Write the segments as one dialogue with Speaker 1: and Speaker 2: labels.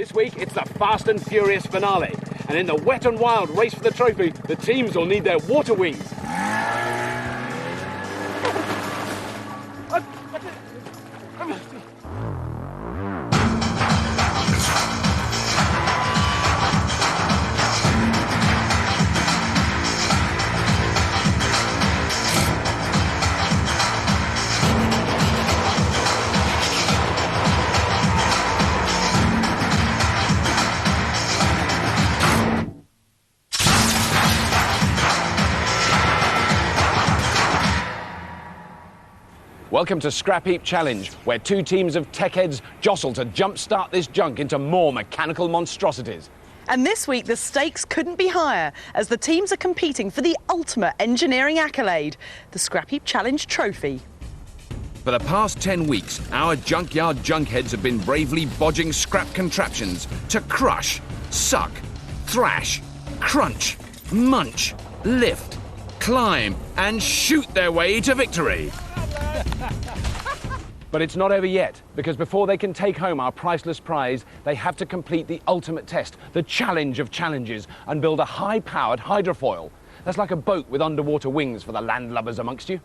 Speaker 1: This week, it's the Fast and Furious finale. And in the wet and wild race for the trophy, the teams will need their water wings. Welcome to Scrapheap Challenge, where two teams of tech heads jostle to jumpstart this junk into more mechanical monstrosities.
Speaker 2: And this week, the stakes couldn't be higher, as the teams are competing for the ultimate engineering accolade, the Scrapheap Challenge trophy.
Speaker 3: For the past 10 weeks, our junkyard junkheads have been bravely bodging scrap contraptions to crush, suck, thrash, crunch, munch, lift, climb, and shoot their way to victory.
Speaker 1: But it's not over yet, because before they can take home our priceless prize, they have to complete the ultimate test, the challenge of challenges, and build a high-powered hydrofoil. That's like a boat with underwater wings for the landlubbers amongst you.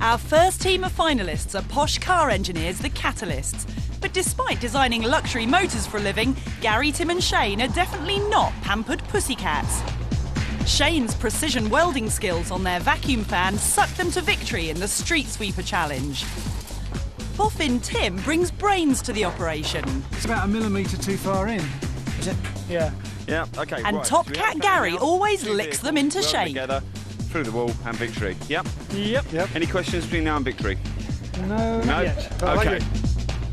Speaker 4: Our first team of finalists are posh car engineers, the Catalysts. But despite designing luxury motors for a living, Gary, Tim and Shane are definitely not pampered pussycats. Shane's precision welding skills on their vacuum fan sucked them to victory in the Street Sweeper Challenge. Boffin Tim brings brains to the operation.
Speaker 5: It's about a millimetre too far in. Is it? Yeah.
Speaker 6: Yeah, OK,
Speaker 4: And
Speaker 6: right.
Speaker 4: Top
Speaker 6: So
Speaker 4: Cat Gary always licks them into shape.
Speaker 6: Together, through the wall and victory. Yep.
Speaker 5: Yep.
Speaker 6: Any questions between now and victory?
Speaker 5: No, not yet. But
Speaker 6: OK.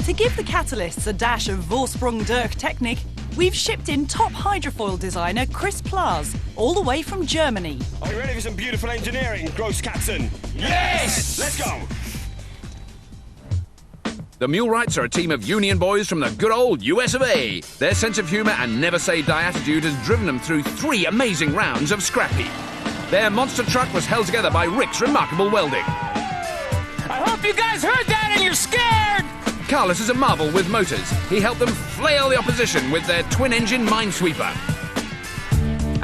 Speaker 4: To give the Catalysts a dash of Vorsprung Dirk technique, we've shipped in top hydrofoil designer Chris Plaz, all the way from Germany.
Speaker 7: Are you ready for some beautiful engineering, Großkatzen? Yes! Let's go!
Speaker 3: The Mulewrights are a team of union boys from the good old US of A. Their sense of humour and never-say-die attitude has driven them through 3 amazing rounds of Scrapheap. Their monster truck was held together by Rick's remarkable welding.
Speaker 8: I hope you guys heard that and you're scared!
Speaker 3: Carlos is a marvel with motors. He helped them flail the opposition with their twin-engine minesweeper.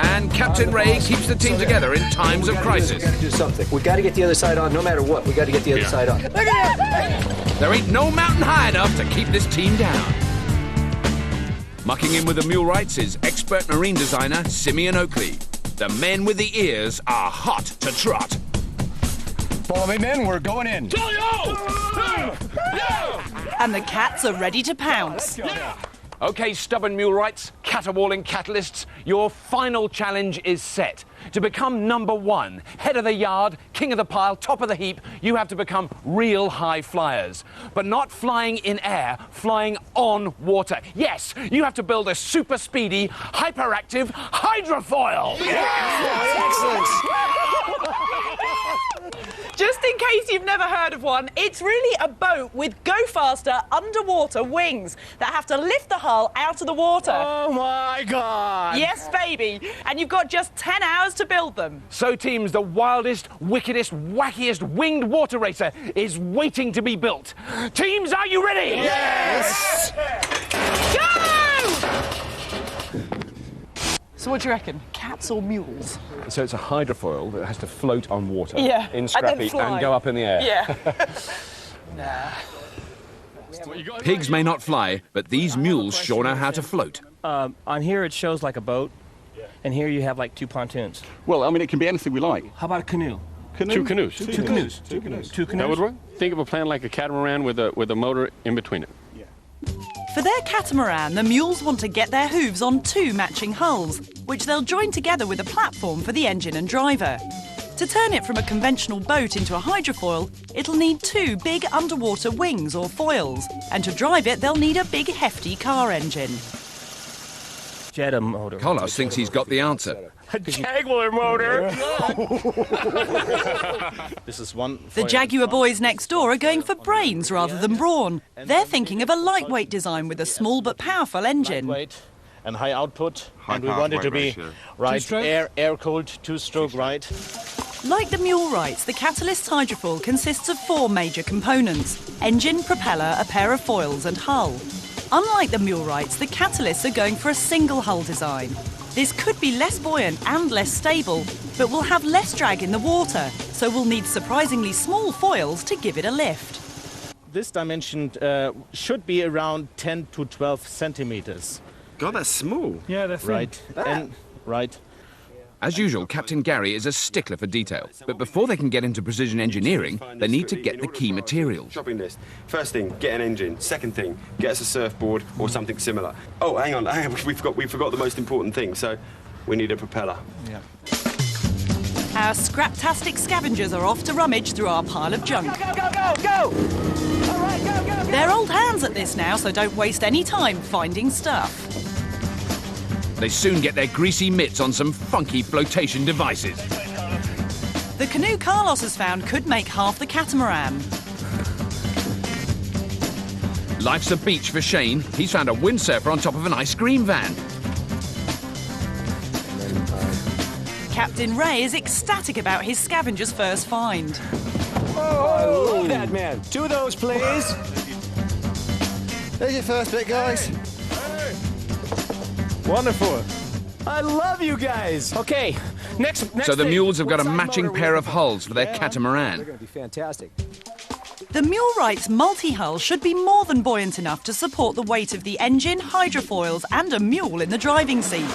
Speaker 3: And Captain Ray keeps the team together in times of crisis.
Speaker 9: We got to do something. We got to get the other side on, no matter what. We got to get the other side on. Look at that!
Speaker 3: There ain't no mountain high enough to keep this team down. Mucking in with the Mulewrights is expert marine designer Simeon Oakley. The men with the ears are hot to trot.
Speaker 7: Follow me, men. We're going in.
Speaker 4: And the cats are ready to pounce.
Speaker 1: OK, stubborn Mulewrights, caterwauling catalysts, your final challenge is set. To become number 1, head of the yard, king of the pile, top of the heap, you have to become real high flyers. But not flying in air, flying on water. Yes, you have to build a super speedy, hyperactive hydrofoil.
Speaker 2: Excellent. Just in case you've never heard of one, it's really a boat with go-faster underwater wings that have to lift the hull out of the water.
Speaker 7: Oh, my God.
Speaker 2: Yes, baby. And you've got just 10 hours to build them.
Speaker 1: So, teams, the wildest, wickedest, wackiest winged water racer is waiting to be built. Teams, are you ready?
Speaker 7: Yes!
Speaker 2: Go! So what do you reckon? Cats or mules?
Speaker 1: So it's a hydrofoil that has to float on water in
Speaker 2: And then
Speaker 1: Scrapheap
Speaker 2: fly.
Speaker 1: and go up in the air.
Speaker 2: Yeah.
Speaker 3: Pigs may not fly, but these mules sure know how to float.
Speaker 10: On here it shows like a boat, and here you have like 2 pontoons.
Speaker 7: Well, I mean, it can be anything we like.
Speaker 10: How about a canoe?
Speaker 7: Two canoes.
Speaker 10: Two canoes.
Speaker 7: That would work. Think of a plan like a catamaran with a motor in between it.
Speaker 4: For their catamaran, the mules want to get their hooves on 2 matching hulls, which they'll join together with a platform for the engine and driver. To turn it from a conventional boat into a hydrofoil, it'll need 2 big underwater wings or foils, and to drive it, they'll need a big hefty car engine.
Speaker 10: Jetta motor.
Speaker 3: Carlos thinks he's got the answer.
Speaker 7: A Jaguar motor.
Speaker 10: This is one.
Speaker 4: The Jaguar boys next door are going for brains rather than brawn. They're thinking of a lightweight design with a small but powerful engine.
Speaker 10: Lightweight and high output, and we
Speaker 6: power,
Speaker 10: want it
Speaker 6: high
Speaker 10: to be
Speaker 6: ratio.
Speaker 10: right air-cooled, 2-stroke, right.
Speaker 4: Like the Mulewrights, the Catalyst's hydrofoil consists of 4 major components: engine, propeller, a pair of foils and hull. Unlike the Mulewrights, the catalysts are going for a single hull design. This could be less buoyant and less stable, but will have less drag in the water, so we'll need surprisingly small foils to give it a lift.
Speaker 11: This dimension should be around 10 to 12 centimeters.
Speaker 6: God, that's small.
Speaker 5: Yeah, they're thin.
Speaker 11: Right.
Speaker 3: As usual, Captain Gary is a stickler for detail. But before they can get into precision engineering, they need to get the key materials.
Speaker 6: Shopping list. First thing, get an engine. Second thing, get us a surfboard or something similar. Oh, hang on. We forgot the most important thing. So we need a propeller.
Speaker 11: Yeah.
Speaker 4: Our scraptastic scavengers are off to rummage through our pile of junk.
Speaker 9: Go! All right, go!
Speaker 4: They're old hands at this now, so don't waste any time finding stuff.
Speaker 3: They soon get their greasy mitts on some funky flotation devices.
Speaker 4: The canoe Carlos has found could make half the catamaran.
Speaker 3: Life's a beach for Shane. He's found a windsurfer on top of an ice cream van.
Speaker 4: Captain Ray is ecstatic about his scavenger's first find.
Speaker 9: Oh, I love that, man. 2 of those, please. There's your first bit, guys.
Speaker 11: Wonderful.
Speaker 9: I love you guys.
Speaker 8: Okay, next
Speaker 3: So the
Speaker 8: thing.
Speaker 3: mules have got a
Speaker 9: What side
Speaker 3: matching
Speaker 9: motor
Speaker 3: pair
Speaker 9: we
Speaker 3: of
Speaker 9: got?
Speaker 3: hulls for their
Speaker 9: They're
Speaker 3: catamaran.
Speaker 9: going to be fantastic.
Speaker 4: The Mulewrights multi-hull should be more than buoyant enough to support the weight of the engine, hydrofoils and a mule in the driving seat.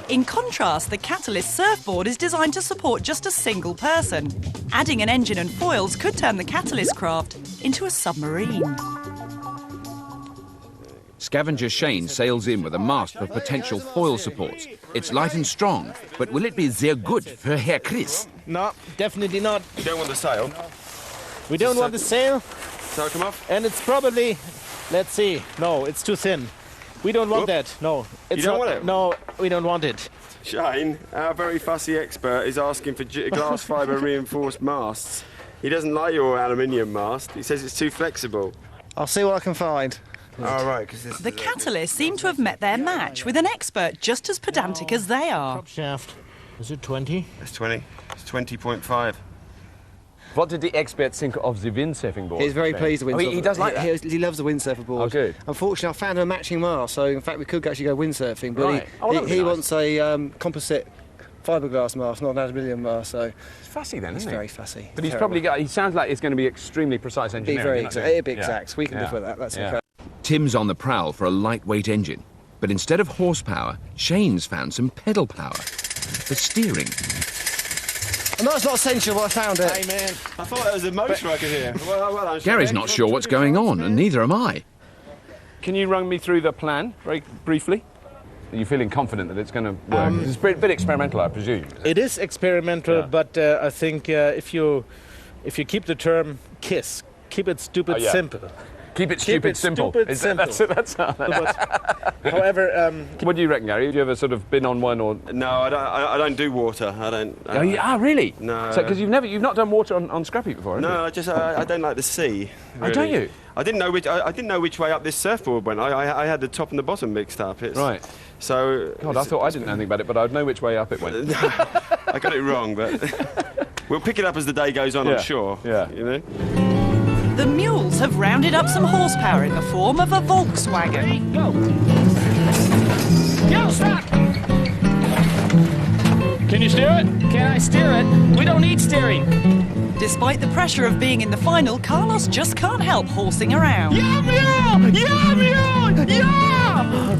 Speaker 4: In contrast, the Catalyst surfboard is designed to support just a single person. Adding an engine and foils could turn the Catalyst craft into a submarine.
Speaker 3: Scavenger Shane sails in with a mast for potential foil supports. It's light and strong, but will it be sehr good for Herr Chris?
Speaker 11: No, definitely not.
Speaker 6: You don't want the sail?
Speaker 11: We don't want the sail,
Speaker 6: Sail come off?
Speaker 11: and it's probably, let's see, no, it's too thin. We don't want that. No, it's
Speaker 6: don't
Speaker 11: not,
Speaker 6: want it?
Speaker 11: No, we don't want it.
Speaker 6: Shane, our very fussy expert, is asking for glass fibre reinforced masts. He doesn't like your aluminium mast. He says it's too flexible.
Speaker 5: I'll see what I can find.
Speaker 6: All right, because this
Speaker 4: The Catalysts seem to have met their match with an expert just as pedantic as they are.
Speaker 11: Top shaft. Is it 20?
Speaker 6: It's 20. It's 20.5.
Speaker 1: What did the expert think of the windsurfing board?
Speaker 5: He's very pleased with
Speaker 1: Oh,
Speaker 5: windsurfer.
Speaker 1: he does like that?
Speaker 5: He loves the windsurfer board.
Speaker 1: Oh, good.
Speaker 5: Unfortunately, I found a matching mast, so in fact we could actually go windsurfing, but
Speaker 1: Right. Oh, that would be
Speaker 5: he
Speaker 1: nice.
Speaker 5: wants a composite fiberglass mast, not an aluminium mast, so
Speaker 1: It's fussy then,
Speaker 5: it's
Speaker 1: isn't
Speaker 5: very
Speaker 1: it?
Speaker 5: fussy.
Speaker 1: But he's
Speaker 5: Terrible.
Speaker 1: probably got. He sounds like it's going to be extremely precise
Speaker 5: Be
Speaker 1: engineering.
Speaker 5: very
Speaker 1: isn't
Speaker 5: exact.
Speaker 1: it?
Speaker 5: It'd be
Speaker 1: Yeah.
Speaker 5: exact. We can
Speaker 1: Yeah.
Speaker 5: live with that. That's
Speaker 1: Yeah.
Speaker 5: okay.
Speaker 3: Tim's on the prowl for a lightweight engine, but instead of horsepower, Shane's found some pedal power for steering.
Speaker 5: I know it's not essential, but I found it.
Speaker 11: Hey, man.
Speaker 6: I thought there was a motor I could hear. Well done,
Speaker 3: Gary's
Speaker 6: Shane.
Speaker 3: not sure what's going on, and neither am I.
Speaker 1: Can you run me through the plan very briefly? Are you feeling confident that it's going to work? It's a bit experimental, I presume.
Speaker 11: It is experimental,
Speaker 1: Yeah.
Speaker 11: but I think if you keep the term KISS, keep it stupid
Speaker 1: Oh, yeah.
Speaker 11: simple.
Speaker 1: Keep it stupid, simple.
Speaker 11: Stupid,
Speaker 1: Is
Speaker 11: simple.
Speaker 1: That's
Speaker 11: However,
Speaker 1: What do you reckon, Gary? Have you ever sort of been on one or?
Speaker 6: No, I don't do water. I don't.
Speaker 1: Really?
Speaker 6: No.
Speaker 1: So because you've not done water on Scrapheap before, have
Speaker 6: No,
Speaker 1: you?
Speaker 6: I don't like the sea.
Speaker 1: Oh, don't
Speaker 6: really.
Speaker 1: you?
Speaker 6: I didn't know which way up this surfboard went. I had the top and the bottom mixed up.
Speaker 1: Right.
Speaker 6: So.
Speaker 1: God, I thought I didn't know anything about it, but I'd know which way up it went.
Speaker 6: I got it wrong, but we'll pick it up as the day goes on.
Speaker 1: Yeah,
Speaker 6: I'm sure.
Speaker 1: yeah.
Speaker 6: You know.
Speaker 4: The mules have rounded up some horsepower in the form of a Volkswagen.
Speaker 8: Yo, stop! Can you steer it? Can I steer it? We don't need steering.
Speaker 4: Despite the pressure of being in the final, Carlos just can't help horsing around.
Speaker 8: Yeah, mule! Yeah, mule! Yeah!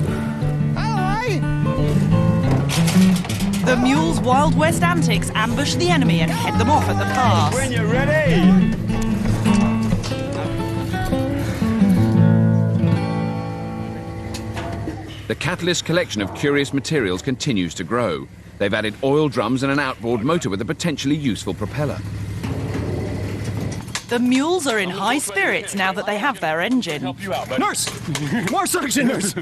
Speaker 4: The mules' Wild West antics ambush the enemy and head them off at the pass.
Speaker 6: When you're ready.
Speaker 3: The Catalyst collection of curious materials continues to grow. They've added oil drums and an outboard motor with a potentially useful propeller.
Speaker 4: The mules are in high spirits now that they have their engine.
Speaker 8: Nurse! More suction, nurse!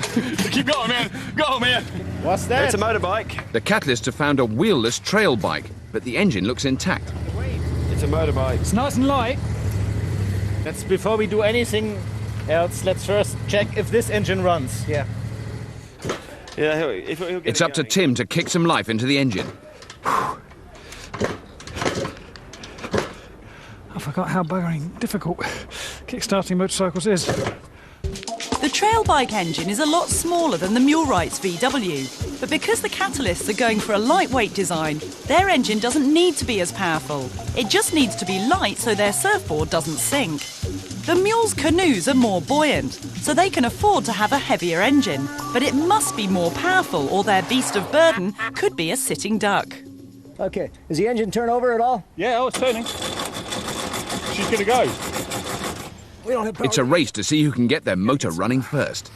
Speaker 8: Keep going, man. Go, man.
Speaker 11: what's that?
Speaker 6: It's a motorbike.
Speaker 3: The Catalysts have found a wheelless trail bike, but the engine looks intact.
Speaker 6: It's a motorbike.
Speaker 5: It's nice and light.
Speaker 11: Let's before we do anything else, let's first check if this engine runs. Yeah.
Speaker 6: Yeah, he'll get
Speaker 3: It's
Speaker 6: it
Speaker 3: up to
Speaker 6: going.
Speaker 3: Tim to kick some life into the engine.
Speaker 5: I forgot how buggering difficult kickstarting motorcycles is.
Speaker 4: The trail bike engine is a lot smaller than the Mulewright's VW, but because the catalysts are going for a lightweight design, their engine doesn't need to be as powerful. It just needs to be light so their surfboard doesn't sink. The Mule's canoes are more buoyant, so they can afford to have a heavier engine, but it must be more powerful or their beast of burden could be a sitting duck.
Speaker 9: Okay, is the engine turn over at all?
Speaker 7: Yeah, oh, it's turning. She's going to go.
Speaker 9: We don't have power.
Speaker 3: It's a race to see who can get their motor running first.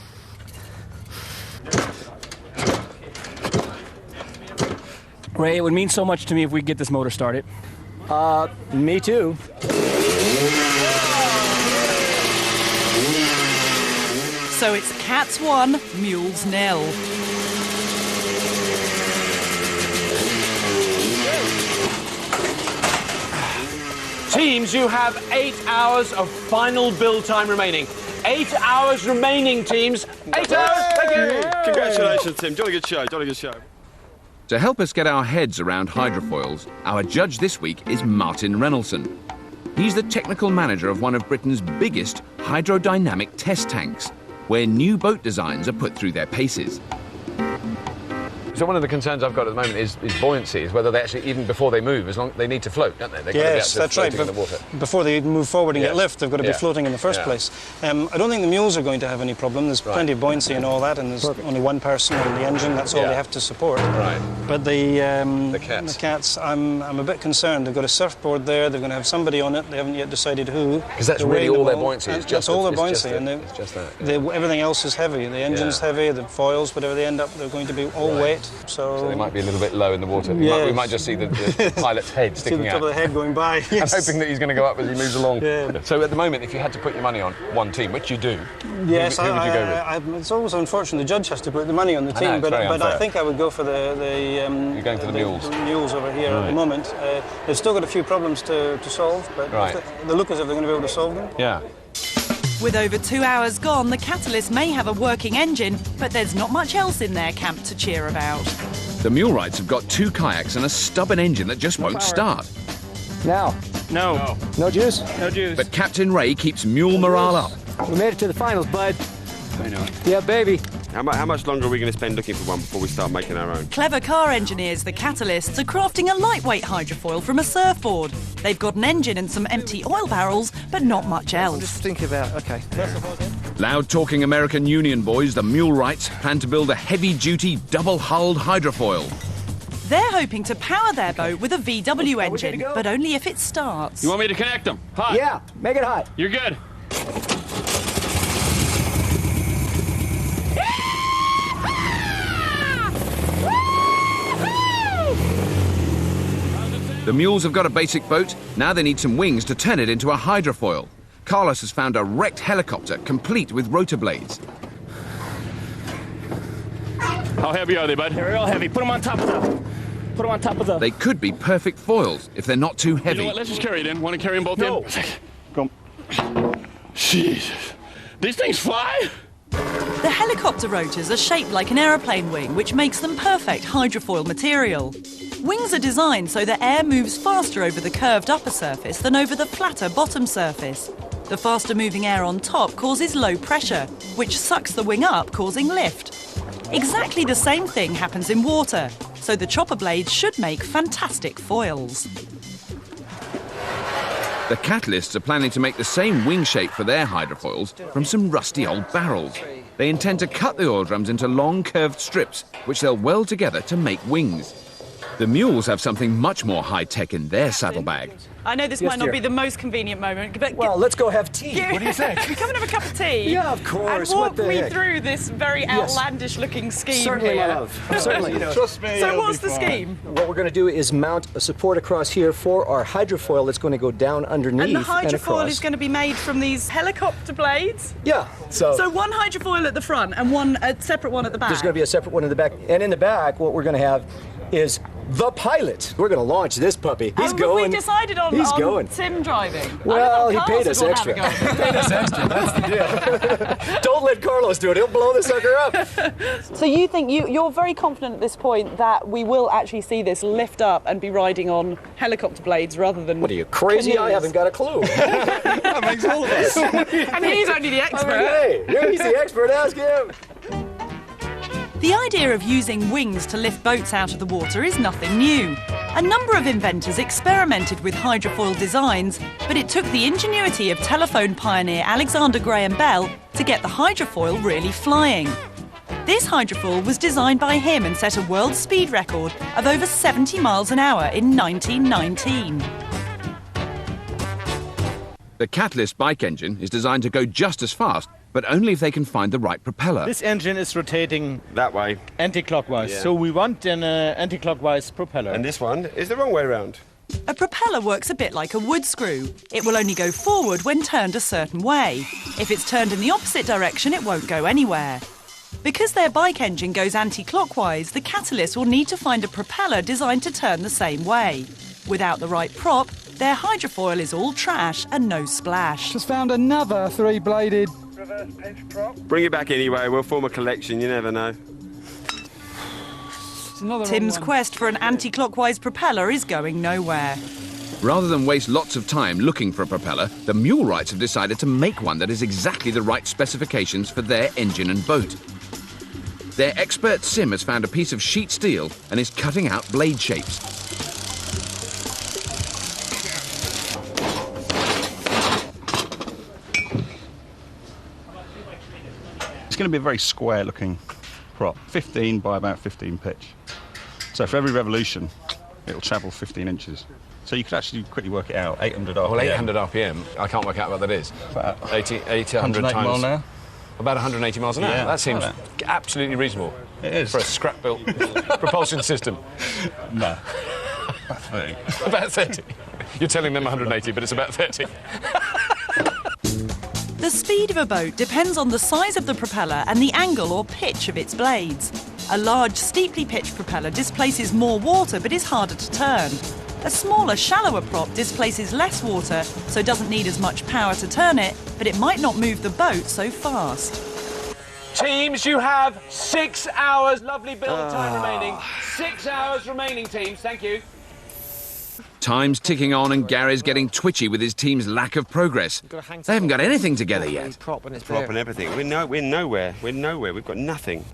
Speaker 10: Ray, it would mean so much to me if we get this motor started.
Speaker 9: Me too.
Speaker 4: So it's Cats 1, Mules 0.
Speaker 1: Teams, you have 8 hours of final build time remaining. 8 hours remaining, teams. 8 hours. Thank you.
Speaker 6: Congratulations, Tim. Jolly good show. Jolly good show.
Speaker 3: To help us get our heads around hydrofoils, our judge this week is Martin Reynoldson. He's the technical manager of one of Britain's biggest hydrodynamic test tanks, where new boat designs are put through their paces.
Speaker 1: So one of the concerns I've got at the moment is buoyancy, is whether they actually, even before they move, as long they need to float, don't they? They've
Speaker 12: Yes,
Speaker 1: got to
Speaker 12: that's right.
Speaker 1: in the water.
Speaker 12: Before they move forward and
Speaker 1: Yes.
Speaker 12: get lift, they've got to be
Speaker 1: Yeah.
Speaker 12: floating in the first
Speaker 1: Yeah.
Speaker 12: place. I don't think the mules are going to have any problem. There's plenty of buoyancy and all that, and there's only one person on the engine. That's all
Speaker 1: Yeah.
Speaker 12: they have to support.
Speaker 1: Right.
Speaker 12: But the cats, I'm a bit concerned. They've got a surfboard there. They're going to have somebody on it. They haven't yet decided who.
Speaker 1: Because that's
Speaker 12: They're
Speaker 1: really
Speaker 12: weighing
Speaker 1: all
Speaker 12: them
Speaker 1: their buoyancy. It's
Speaker 12: That's
Speaker 1: just
Speaker 12: all their
Speaker 1: it's
Speaker 12: buoyancy,
Speaker 1: just
Speaker 12: and
Speaker 1: it's just that.
Speaker 12: everything else is heavy. The engine's
Speaker 1: Yeah.
Speaker 12: heavy. The foils, whatever they end up, they're going to be all weight.
Speaker 1: So they might be a little bit low in the water.
Speaker 12: Yes.
Speaker 1: We might just see the pilot's head
Speaker 12: See
Speaker 1: sticking
Speaker 12: the
Speaker 1: out.
Speaker 12: top of the head going by.
Speaker 1: I'm
Speaker 12: Yes.
Speaker 1: hoping that he's going to go up as he moves along.
Speaker 12: Yeah.
Speaker 1: So at the moment, if you had to put your money on one team, which you do,
Speaker 12: Yes,
Speaker 1: who would you go with?
Speaker 12: it's always unfortunate. The judge has to put the money on the
Speaker 1: I
Speaker 12: team,
Speaker 1: know, it's
Speaker 12: but
Speaker 1: very
Speaker 12: I
Speaker 1: unfair.
Speaker 12: think I would go for the
Speaker 1: You're going for the mules.
Speaker 12: The mules over here at
Speaker 1: Right.
Speaker 12: the moment. They've still got a few problems to solve, but
Speaker 1: Right.
Speaker 12: they look as if they're going to be able to solve them.
Speaker 1: Yeah.
Speaker 4: With over 2 hours gone, the Catalyst may have a working engine, but there's not much else in their camp to cheer about.
Speaker 3: The Mulewrights have got 2 kayaks and a stubborn engine that just won't start.
Speaker 9: Now.
Speaker 10: No.
Speaker 9: No juice?
Speaker 10: No juice.
Speaker 3: But Captain Ray keeps mule morale up.
Speaker 9: We made it to the finals, bud.
Speaker 6: I know.
Speaker 9: Yeah, baby.
Speaker 6: How much longer are we going to spend looking for one before we start making our own?
Speaker 4: Clever car engineers, the Catalysts, are crafting a lightweight hydrofoil from a surfboard. They've got an engine and some empty oil barrels, but not much
Speaker 5: I'm
Speaker 4: else.
Speaker 5: just thinking about, okay.
Speaker 3: Loud-talking American Union boys, the Mulewrights, plan to build a heavy-duty, double-hulled hydrofoil.
Speaker 4: They're hoping to power their boat with a VW engine, but only if it starts.
Speaker 7: You want me to connect them? Hot.
Speaker 9: Yeah, make it hot.
Speaker 7: You're good.
Speaker 3: The mules have got a basic boat, now they need some wings to turn it into a hydrofoil. Carlos has found a wrecked helicopter, complete with rotor blades.
Speaker 7: How heavy are they, bud?
Speaker 10: They're real heavy. Put them on top of the...
Speaker 3: They could be perfect foils if they're not too
Speaker 7: You
Speaker 3: heavy.
Speaker 7: know what? Let's just carry it in. Want to carry them both
Speaker 10: No.
Speaker 7: in? Go. Jesus. These things fly?
Speaker 4: The helicopter rotors are shaped like an aeroplane wing, which makes them perfect hydrofoil material. Wings are designed so that air moves faster over the curved upper surface than over the flatter bottom surface. The faster moving air on top causes low pressure, which sucks the wing up, causing lift. Exactly the same thing happens in water, so the chopper blades should make fantastic foils.
Speaker 3: The Catalysts are planning to make the same wing shape for their hydrofoils from some rusty old barrels. They intend to cut the oil drums into long curved strips, which they'll weld together to make wings. The mules have something much more high-tech in their saddlebag.
Speaker 2: I know this
Speaker 9: Yes,
Speaker 2: might not
Speaker 9: dear.
Speaker 2: be the most convenient moment, but
Speaker 9: Well, let's go have tea.
Speaker 2: What do you say? We come and have a cup of tea.
Speaker 9: Yeah, of course.
Speaker 2: And
Speaker 9: What
Speaker 2: walk
Speaker 9: the
Speaker 2: me
Speaker 9: heck?
Speaker 2: through this very
Speaker 9: Yes.
Speaker 2: outlandish-looking scheme
Speaker 9: Certainly,
Speaker 2: here.
Speaker 9: my love. Certainly.
Speaker 12: Trust me.
Speaker 2: So what's the scheme?
Speaker 9: What we're going to do is mount a support across here for our hydrofoil that's going to go down underneath
Speaker 2: And the hydrofoil
Speaker 9: across.
Speaker 2: is going to be made from these helicopter blades?
Speaker 9: Yeah.
Speaker 2: So one hydrofoil at the front and a separate one at the back?
Speaker 9: There's going to be a separate one in the back. And in the back, what we're going to have is the pilot. We're going to launch this puppy. He's going.
Speaker 2: We decided on Tim driving.
Speaker 9: Well, he paid us extra. That's the deal. Don't let Carlos do it. He'll blow the sucker up.
Speaker 2: So you think you're very confident at this point that we will actually see this lift up and be riding on helicopter blades rather than...
Speaker 9: What are you, crazy?
Speaker 2: Canoes?
Speaker 9: I haven't got a clue.
Speaker 8: That makes all of us.
Speaker 2: And he's only the expert.
Speaker 9: Hey, he's the expert. Ask him.
Speaker 4: The idea of using wings to lift boats out of the water is nothing new. A number of inventors experimented with hydrofoil designs, but it took the ingenuity of telephone pioneer Alexander Graham Bell to get the hydrofoil really flying. This hydrofoil was designed by him and set a world speed record of over 70 miles an hour in 1919.
Speaker 3: The Catalyst bike engine is designed to go just as fast, but only if they can find the right propeller.
Speaker 11: This engine is rotating
Speaker 6: that way,
Speaker 11: anti-clockwise,
Speaker 6: yeah.
Speaker 11: so we want an anti-clockwise propeller.
Speaker 6: And this one is the wrong way around.
Speaker 4: A propeller works a bit like a wood screw. It will only go forward when turned a certain way. If it's turned in the opposite direction, it won't go anywhere. Because their bike engine goes anti-clockwise, the Catalyst will need to find a propeller designed to turn the same way. Without the right prop, their hydrofoil is all trash and no splash.
Speaker 13: Just found another three-bladed
Speaker 6: reverse pinch prop. Bring it back anyway, we'll form a collection, you never know.
Speaker 4: Tim's quest for an anti-clockwise propeller is going nowhere.
Speaker 3: Rather than waste lots of time looking for a propeller, the Mulewrights have decided to make one that is exactly the right specifications for their engine and boat. Their expert sim has found a piece of sheet steel and is cutting out blade shapes.
Speaker 14: It's going to be a very square-looking prop, 15 by about 15 pitch. So for every revolution, it'll travel 15 inches. So you could actually quickly work it out, 800 RPM.
Speaker 1: Well, 800 RPM, I can't work out what that is.
Speaker 14: About
Speaker 1: 800
Speaker 14: times.
Speaker 1: miles an hour? About 180 miles an hour.
Speaker 14: Yeah,
Speaker 1: that seems
Speaker 14: like
Speaker 1: absolutely reasonable.
Speaker 14: It is.
Speaker 1: For a scrap-built propulsion system.
Speaker 14: No. About 30.
Speaker 1: About 30. You're telling them 180, but it's about 30.
Speaker 4: The speed of a boat depends on the size of the propeller and the angle or pitch of its blades. A large, steeply pitched propeller displaces more water but is harder to turn. A smaller, shallower prop displaces less water, so doesn't need as much power to turn it, but it might not move the boat so fast.
Speaker 1: Teams, you have 6 hours. Lovely build time remaining. 6 hours remaining, teams. Thank you.
Speaker 3: Time's ticking on and Gary's getting twitchy with his team's lack of progress. They haven't got anything together yet.
Speaker 6: Prop and everything. We're nowhere. We've got nothing.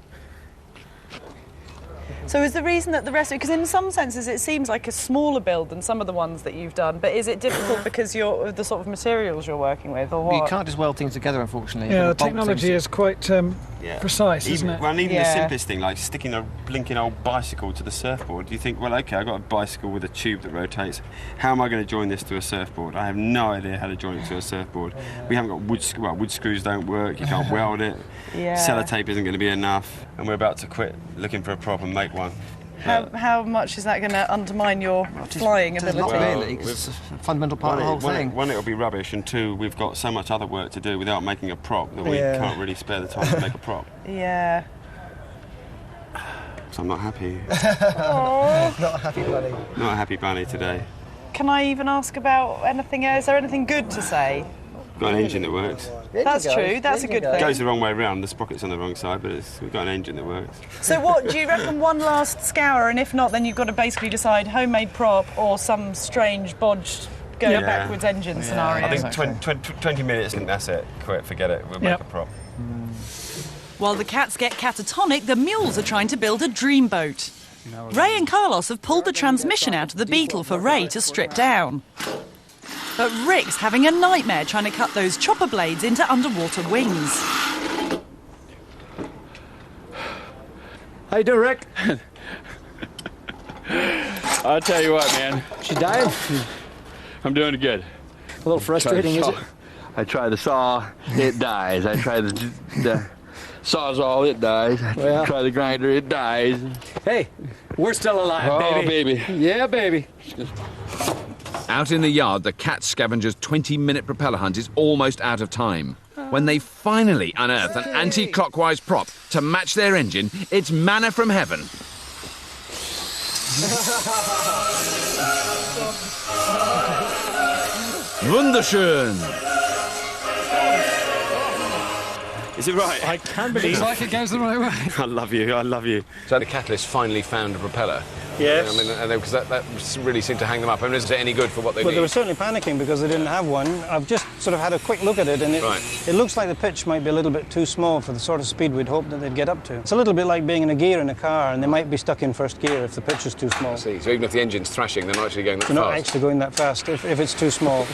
Speaker 2: So is the reason that the rest of it, because in some senses it seems like a smaller build than some of the ones that you've done, but is it difficult because of the sort of materials you're working with, or what?
Speaker 5: You can't just weld things together, unfortunately.
Speaker 13: Yeah, the technology is quite precise, isn't it?
Speaker 6: Well, and even the simplest thing, like sticking a blinking old bicycle to the surfboard, you think, well, OK, I've got a bicycle with a tube that rotates. How am I going to join this to a surfboard? I have no idea how to join it to a surfboard. We haven't got wood screws don't work, you can't weld it. Sellotape isn't going to be enough, and we're about to quit looking for a prop and make one.
Speaker 2: How much is that going to undermine your flying ability?
Speaker 5: Not really, because it's a fundamental part of the whole thing.
Speaker 6: One, it'll be rubbish, and two, we've got so much other work to do without making a prop that we can't really spare the time to make a prop.
Speaker 2: Yeah.
Speaker 6: So I'm not happy.
Speaker 5: Not a happy bunny.
Speaker 6: Not a happy bunny today.
Speaker 2: Can I even ask about anything else? Is there anything good to say?
Speaker 6: Got an engine that works.
Speaker 2: That's true, that's a good thing.
Speaker 6: It goes the wrong way round, the sprocket's on the wrong side, but we've got an engine that works.
Speaker 2: So what, do you reckon one last scour, and if not, then you've got to basically decide homemade prop or some strange, bodged, go backwards engine scenario?
Speaker 6: I think 20 minutes and that's it. Quit, forget it, we'll make a prop.
Speaker 4: While the cats get catatonic, the mules are trying to build a dream boat. Ray and Carlos have pulled the transmission out of the Beetle for Ray to strip down. But Rick's having a nightmare trying to cut those chopper blades into underwater wings.
Speaker 5: How you doing, Rick?
Speaker 7: I'll tell you what, man.
Speaker 5: She died?
Speaker 7: I'm doing good.
Speaker 5: A little frustrating, is it?
Speaker 15: I try the saw, it dies. I try the sawzall, it dies. I try the grinder, it dies.
Speaker 5: Hey, we're still alive, baby.
Speaker 15: Oh, baby.
Speaker 5: Yeah, baby.
Speaker 3: Out in the yard, the cat scavengers' 20-minute propeller hunt is almost out of time. When they finally unearth an anti-clockwise prop to match their engine, it's manna from heaven. Wunderschön.
Speaker 6: Is it right?
Speaker 11: I can't believe
Speaker 13: Looks like it goes the right way.
Speaker 6: I love you, I love you.
Speaker 1: So the catalyst finally found a propeller.
Speaker 12: Yes.
Speaker 1: I mean, because that really seemed to hang them up. I mean, is it any good for what they
Speaker 12: Well,
Speaker 1: need?
Speaker 12: they were certainly panicking because they didn't have one. I've just sort of had a quick look at it, and it looks like the pitch might be a little bit too small for the sort of speed we'd hoped that they'd get up to. It's a little bit like being in a gear in a car, and they might be stuck in first gear if the pitch is too small.
Speaker 1: I see. So even if the engine's thrashing, they're not actually going that
Speaker 12: They're
Speaker 1: fast?
Speaker 12: not actually going that fast if it's too small.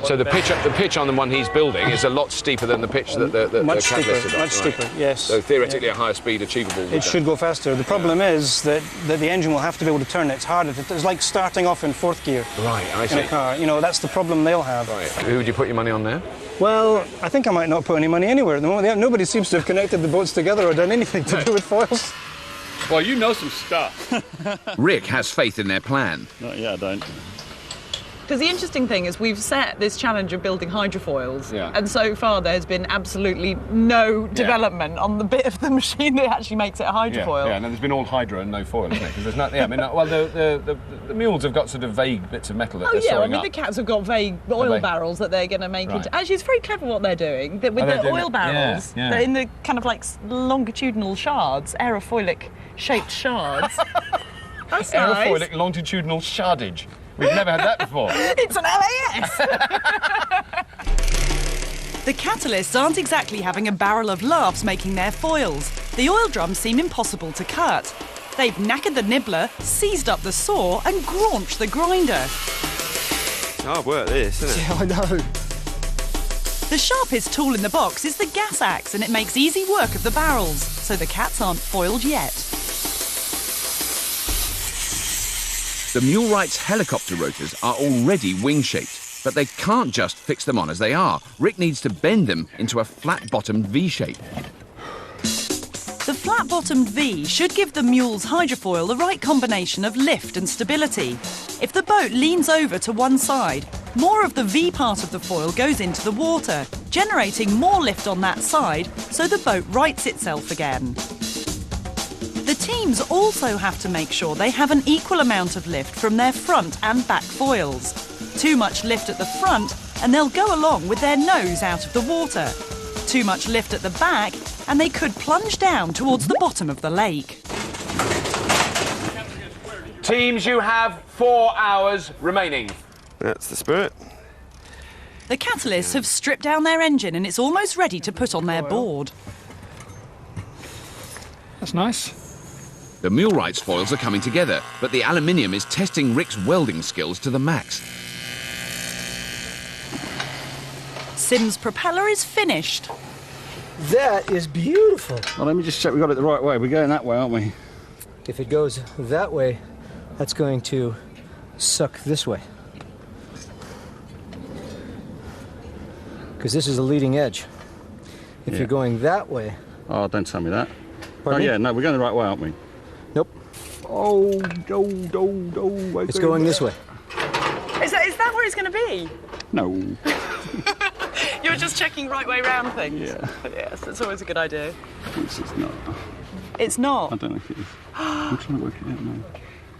Speaker 1: So the pitch on the one he's building is a lot steeper than the pitch that the catalyst is on.
Speaker 12: Much steeper, yes.
Speaker 1: So theoretically a higher speed achievable.
Speaker 12: It should go faster. The problem is that the engine will have to be able to turn it. It's harder. It's like starting off in fourth gear.
Speaker 1: Right, I see.
Speaker 12: In a car. You know, that's the problem they'll have.
Speaker 1: Right. Who would you put your money on there?
Speaker 12: Well, I think I might not put any money anywhere at the moment. Nobody seems to have connected the boats together or done anything to do with foils.
Speaker 7: Well, you know some stuff.
Speaker 3: Rick has faith in their plan.
Speaker 14: Yeah, I don't.
Speaker 2: Because the interesting thing is we've set this challenge of building hydrofoils, and so far there's been absolutely no development on the bit of the machine that actually makes it a hydrofoil.
Speaker 1: Yeah, and there's been all hydro and no foil, isn't it? Because there's not. Yeah, I mean, well, the mules have got sort of vague bits of metal that they're sawing up.
Speaker 2: The cats have got vague oil barrels that they're going to make into. Actually, it's very clever what they're doing with the oil barrels.
Speaker 1: Yeah.
Speaker 2: They're in the kind of like longitudinal shards, aerofoilic shaped shards. That's nice.
Speaker 1: Aerofoilic longitudinal shardage. We've never had that before.
Speaker 2: It's an LAS!
Speaker 4: The catalysts aren't exactly having a barrel of laughs making their foils. The oil drums seem impossible to cut. They've knackered the nibbler, seized up the saw and graunched the grinder.
Speaker 6: Hard work, this, isn't it?
Speaker 5: Yeah, I know.
Speaker 4: The sharpest tool in the box is the gas axe, and it makes easy work of the barrels, so the cats aren't foiled yet.
Speaker 3: The Mulewright's helicopter rotors are already wing-shaped, but they can't just fix them on as they are. Rick needs to bend them into a flat-bottomed V shape.
Speaker 4: The flat-bottomed V should give the mule's hydrofoil the right combination of lift and stability. If the boat leans over to one side, more of the V part of the foil goes into the water, generating more lift on that side, so the boat rights itself again. The teams also have to make sure they have an equal amount of lift from their front and back foils. Too much lift at the front and they'll go along with their nose out of the water. Too much lift at the back and they could plunge down towards the bottom of the lake.
Speaker 1: Teams, you have 4 hours remaining.
Speaker 6: That's the spirit.
Speaker 4: The catalysts have stripped down their engine and it's almost ready to put on their board.
Speaker 13: That's nice.
Speaker 3: The Mulewright's foils are coming together, but the aluminium is testing Rick's welding skills to the max.
Speaker 4: Sim's propeller is finished.
Speaker 5: That is beautiful.
Speaker 14: Well, let me just check we got it the right way. We're going that way, aren't we?
Speaker 5: If it goes that way, that's going to suck this way. Because this is the leading edge. If you're going that way...
Speaker 14: Oh, don't tell me that.
Speaker 5: Pardon me?
Speaker 14: Yeah, no, we're going the right way, aren't we?
Speaker 5: Nope.
Speaker 14: Oh,
Speaker 5: it's going this way.
Speaker 2: Is that where it's going to be?
Speaker 14: No.
Speaker 2: You're just checking right way round things?
Speaker 14: Yeah.
Speaker 2: But yes, that's always a good idea.
Speaker 14: This is not.
Speaker 2: It's not?
Speaker 14: I don't know if it is. I'm trying to work it out now.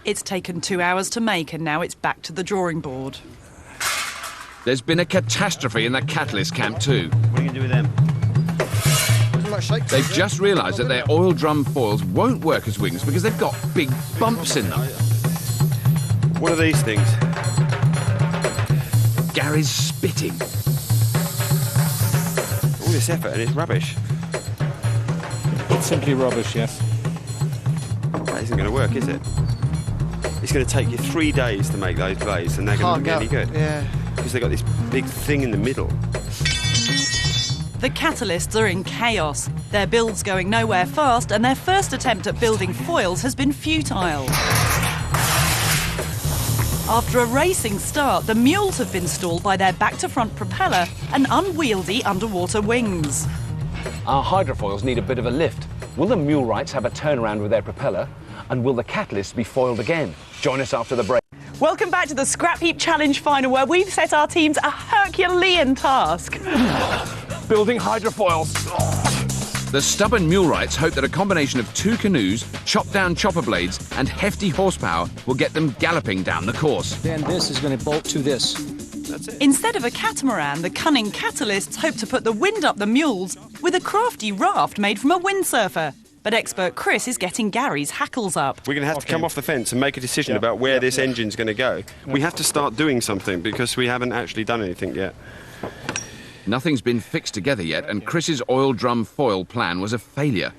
Speaker 4: It's taken 2 hours to make and now it's back to the drawing board.
Speaker 3: There's been a catastrophe in the catalyst camp too.
Speaker 6: What are you going to do with them?
Speaker 3: They've just realised that their oil drum foils won't work as wings because they've got big bumps in them.
Speaker 6: What are these things?
Speaker 3: Gary's spitting.
Speaker 6: All this effort and it's rubbish.
Speaker 11: It's simply rubbish, yes.
Speaker 6: That isn't going to work, is it? It's going to take you 3 days to make those blades and they're going to be really good.
Speaker 5: Yeah.
Speaker 6: Because they've got this big thing in the middle.
Speaker 4: The catalysts are in chaos. Their build's going nowhere fast and their first attempt at building foils has been futile. After a racing start, the mules have been stalled by their back-to-front propeller and unwieldy underwater wings.
Speaker 1: Our hydrofoils need a bit of a lift. Will the Mulewrights have a turnaround with their propeller? And will the catalysts be foiled again? Join us after the break.
Speaker 2: Welcome back to the Scrapheap Challenge final, where we've set our teams a Herculean task.
Speaker 1: Building hydrofoils.
Speaker 3: The stubborn Mulewrights hope that a combination of 2 canoes, chopped-down chopper blades and hefty horsepower will get them galloping down the course.
Speaker 5: Then this is going to bolt to this.
Speaker 6: That's it.
Speaker 4: Instead of a catamaran, the cunning catalysts hope to put the wind up the mules with a crafty raft made from a windsurfer. But expert Chris is getting Gary's hackles up.
Speaker 6: We're going to have to come off the fence and make a decision about where this engine's going to go. We have to start doing something because we haven't actually done anything yet.
Speaker 3: Nothing's been fixed together yet, and Chris's oil drum foil plan was a failure.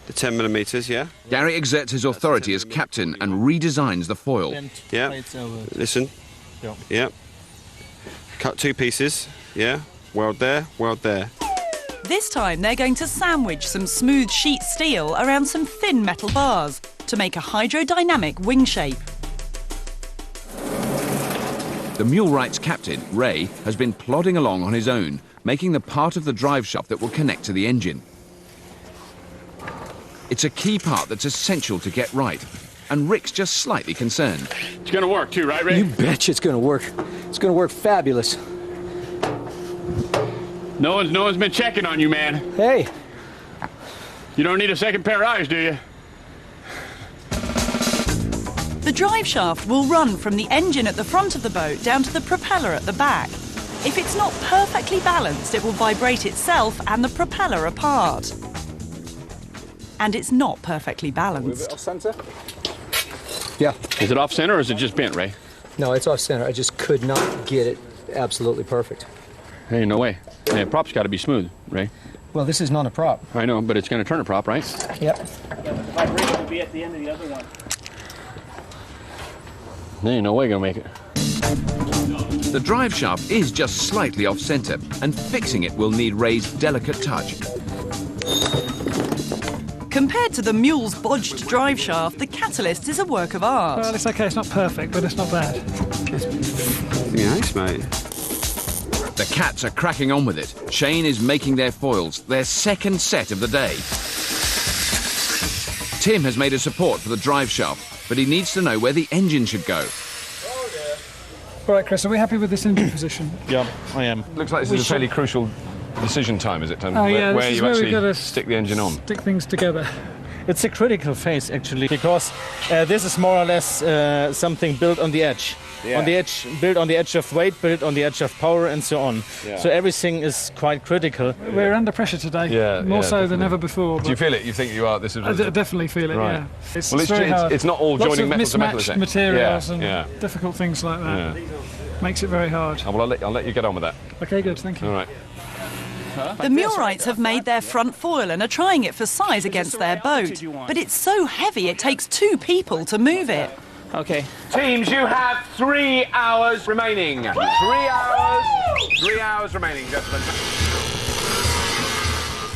Speaker 6: The 10mm, yeah?
Speaker 3: Gary exerts his authority as captain and redesigns the foil.
Speaker 6: Yeah. Listen. Yeah. Cut 2 pieces. Yeah. Weld there, weld there.
Speaker 4: This time they're going to sandwich some smooth sheet steel around some thin metal bars to make a hydrodynamic wing shape.
Speaker 3: The Mulewrights' captain, Ray, has been plodding along on his own, making the part of the drive shaft that will connect to the engine. It's a key part that's essential to get right, and Rick's just slightly concerned.
Speaker 7: It's going to work too, right, Ray?
Speaker 5: You betcha it's going to work. It's going to work fabulous.
Speaker 7: No one's been checking on you, man.
Speaker 5: Hey.
Speaker 7: You don't need a second pair of eyes, do you?
Speaker 4: The drive shaft will run from the engine at the front of the boat down to the propeller at the back. If it's not perfectly balanced, it will vibrate itself and the propeller apart. And it's not perfectly balanced.
Speaker 5: Off center? Yeah.
Speaker 7: Is it off center or is it just bent, Ray?
Speaker 5: No, it's off center. I just could not get it absolutely perfect.
Speaker 7: Hey, no way. Yeah, prop's got to be smooth, Ray.
Speaker 5: Well, this is not a prop.
Speaker 7: I know, but it's going to turn a prop, right?
Speaker 5: Yep.
Speaker 11: Yeah, but the vibration will be at the end of the other one.
Speaker 7: There ain't no way going to make it.
Speaker 3: The drive shaft is just slightly off-centre, and fixing it will need Ray's delicate touch.
Speaker 4: Compared to the mule's bodged drive shaft, the catalyst is a work of art.
Speaker 13: Well, it's okay, it's not perfect, but it's not bad.
Speaker 6: Nice, mate.
Speaker 3: The cats are cracking on with it. Shane is making their foils, their second set of the day. Tim has made a support for the drive shaft, but he needs to know where the engine should go.
Speaker 13: All right, Chris, are we happy with this engine position?
Speaker 7: Yeah, I am.
Speaker 8: Looks like this is a fairly crucial decision time, is it, Tony?
Speaker 13: Oh, yeah,
Speaker 8: where
Speaker 13: this is
Speaker 8: you
Speaker 13: where
Speaker 8: actually
Speaker 13: we've got to
Speaker 8: stick the engine on.
Speaker 13: Stick things together.
Speaker 11: It's a critical phase, actually, because this is more or less something built on the edge.
Speaker 6: Yeah.
Speaker 11: On the edge, built on the edge of weight, built on the edge of power, and so on. Yeah. So everything is quite critical.
Speaker 13: We're under pressure today, more so than ever before.
Speaker 8: Do you feel it? You think you are? This is.
Speaker 13: I definitely feel it.
Speaker 8: Right.
Speaker 13: Yeah.
Speaker 8: Well,
Speaker 13: very hard.
Speaker 8: It's not all joining metal to metal, is
Speaker 13: mismatched
Speaker 8: it?
Speaker 13: materials and difficult things like that.
Speaker 8: Yeah.
Speaker 13: Makes it very hard.
Speaker 8: Oh, well, I'll let you get on with that.
Speaker 13: Okay, good. Thank you.
Speaker 8: All right.
Speaker 4: The Mulewrights have made their front foil and are trying it for size against their boat. But it's so heavy it takes 2 people to move it.
Speaker 11: Okay.
Speaker 1: Teams, you have 3 hours remaining. 3 hours. 3 hours remaining, gentlemen.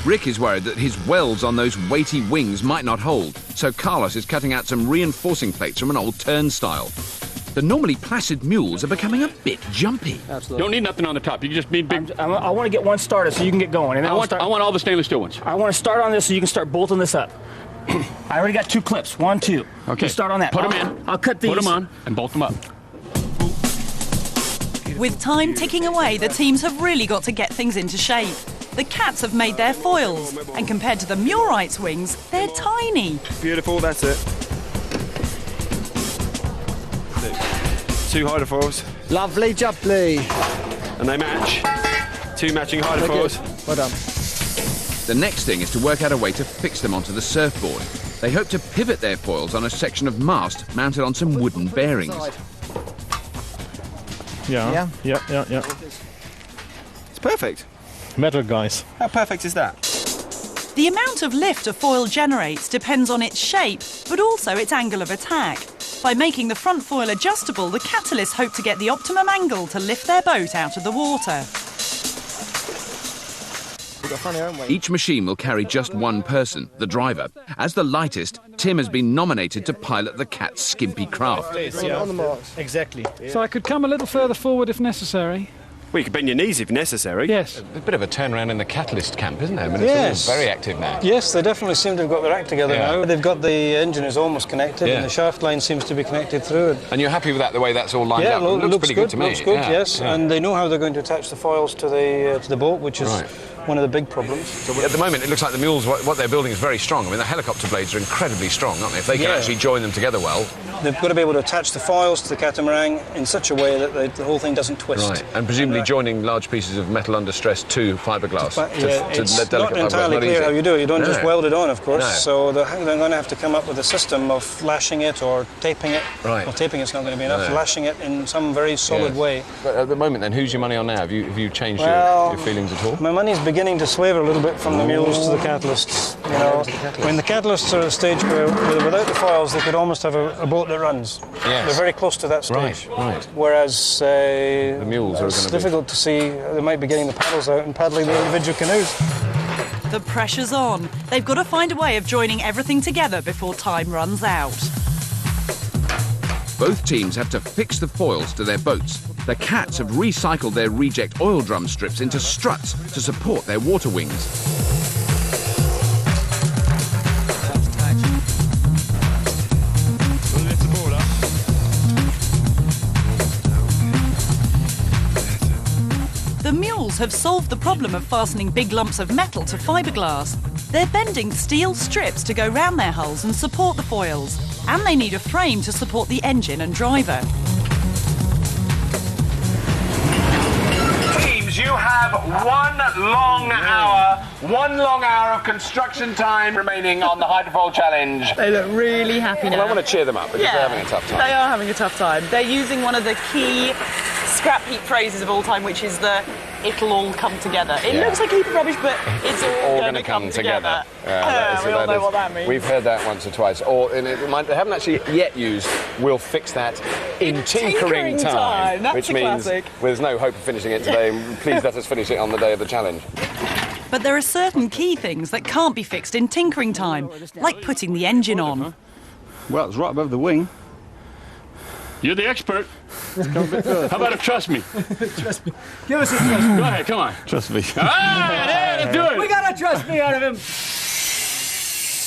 Speaker 3: Rick is worried that his welds on those weighty wings might not hold, so Carlos is cutting out some reinforcing plates from an old turnstile. The normally placid mules are becoming a bit jumpy.
Speaker 11: Absolutely.
Speaker 7: Don't need nothing on the top. You just need big.
Speaker 11: I want to get one started so you can get going. And
Speaker 7: I want all the stainless steel ones.
Speaker 11: I want to start on this so you can start bolting this up. I already got 2 clips. 1, 2.
Speaker 7: Okay.
Speaker 11: You start on that.
Speaker 7: Put them in.
Speaker 11: I'll cut these.
Speaker 7: Put them on and bolt them up.
Speaker 4: With time ticking away, the teams have really got to get things into shape. The cats have made their foils, and compared to the Mulewrights' wings, they're tiny.
Speaker 6: Beautiful, that's it. 2 hydrofoils.
Speaker 5: Lovely jubbly.
Speaker 6: And they match. 2 matching hydrofoils.
Speaker 5: Well done.
Speaker 3: The next thing is to work out a way to fix them onto the surfboard. They hope to pivot their foils on a section of mast mounted on some wooden bearings.
Speaker 11: Yeah.
Speaker 6: It's perfect.
Speaker 11: Metal guys.
Speaker 6: How perfect is that?
Speaker 4: The amount of lift a foil generates depends on its shape, but also its angle of attack. By making the front foil adjustable, the catalysts hope to get the optimum angle to lift their boat out of the water.
Speaker 3: Each machine will carry just one person, the driver. As the lightest, Tim has been nominated to pilot the cat's skimpy craft.
Speaker 11: On the marks. Exactly.
Speaker 13: So I could come a little further forward if necessary.
Speaker 6: Well, you can bend your knees if necessary.
Speaker 13: Yes.
Speaker 8: A bit of a turnaround in the catalyst camp, isn't there? I mean,
Speaker 12: Yes.
Speaker 8: it's all very active now.
Speaker 12: Yes, they definitely seem to have got their act together
Speaker 8: Yeah.
Speaker 12: now. They've got the engine is almost connected, and the shaft line seems to be connected through it.
Speaker 8: And you're happy with that, the way that's all lined
Speaker 12: Yeah,
Speaker 8: up? It looks pretty good to me.
Speaker 12: Looks good,
Speaker 8: Yeah,
Speaker 12: yes.
Speaker 8: yeah.
Speaker 12: And they know how they're going to attach the foils to the boat, which is one of the big problems.
Speaker 3: So at the moment, it looks like the mules, what they're building is very strong. I mean, the helicopter blades are incredibly strong, aren't they? If they can actually join them together well.
Speaker 12: They've got to be able to attach the foils to the catamaran in such a way that the whole thing doesn't twist.
Speaker 3: Right, and presumably joining large pieces of metal under stress to fiberglass.
Speaker 12: It's not entirely clear how you do it. You don't just weld it on, of course. So they're going to have to come up with a system of lashing it or taping it.
Speaker 3: Right.
Speaker 12: Well, taping it's not going to be enough. Lashing it in some very solid way.
Speaker 3: But at the moment, then, who's your money on now? Have you changed your feelings at all?
Speaker 12: My money's beginning to swaver a little bit from the mules to the catalysts. You know, when the catalysts are at a stage where without the foils, they could almost have a boat that runs.
Speaker 3: Yes.
Speaker 12: They're very close to that stage.
Speaker 3: Right.
Speaker 12: Whereas
Speaker 3: the mules are
Speaker 12: it's difficult to see. They might be getting the paddles out and paddling the individual canoes.
Speaker 4: The pressure's on. They've got to find a way of joining everything together before time runs out.
Speaker 3: Both teams have to fix the foils to their boats. The Cats have recycled their reject oil drum strips into struts to support their water wings.
Speaker 4: The mules have solved the problem of fastening big lumps of metal to fiberglass. They're bending steel strips to go round their hulls and support the foils. And they need a frame to support the engine and driver.
Speaker 1: Teams, you have 1 long hour of construction time remaining on the Hydrofoil challenge.
Speaker 2: They look really happy now.
Speaker 1: Well, I want to cheer them up because they're having a tough time.
Speaker 2: They are having a tough time. They're using one of the key Scrapheap phrases of all time, which is the "it'll all come together." It looks like a heap of rubbish, but it's all going to come together. We all know what that means.
Speaker 3: We've heard that once or twice. They haven't actually yet used "we'll fix that in tinkering time,"
Speaker 2: That's
Speaker 3: which
Speaker 2: a
Speaker 3: means
Speaker 2: classic.
Speaker 3: there's no hope of finishing it today. Please let us finish it on the day of the challenge.
Speaker 4: But there are certain key things that can't be fixed in tinkering time, like putting the engine on.
Speaker 14: Well, it's right above the wing.
Speaker 7: You're the expert. How about if trust me?
Speaker 13: Trust me. Give us a trust me.
Speaker 7: Go ahead, come on.
Speaker 14: Trust me.
Speaker 7: Let's do it.
Speaker 13: We got a trust me out of him.